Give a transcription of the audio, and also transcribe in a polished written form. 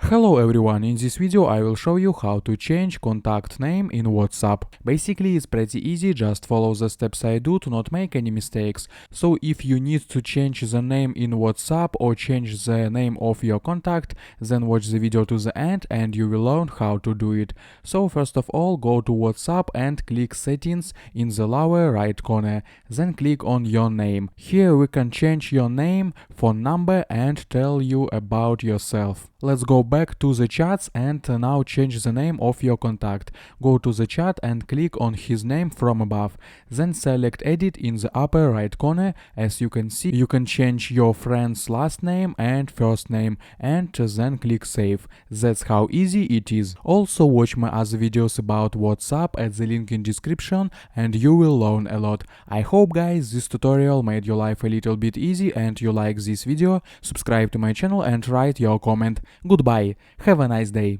Hello everyone, in this video I will show you how to change contact name in WhatsApp. Basically it's pretty easy, just follow the steps I do to not make any mistakes. So if you need to change the name in WhatsApp or change the name of your contact, then watch the video to the end and you will learn how to do it. So first of all, go to WhatsApp and click settings in the lower right corner. Then click on your name. Here we can change your name, phone number and tell you about yourself. Let's go back to the chats and now change the name of your contact. Go to the chat and click on his name from above. Then select edit in the upper right corner. As you can see, you can change your friend's last name and first name and then click save. That's how easy it is. Also watch my other videos about WhatsApp at the link in description and you will learn a lot. I hope guys this tutorial made your life a little bit easy and you like this video. Subscribe to my channel and write your comment. Goodbye. Have a nice day.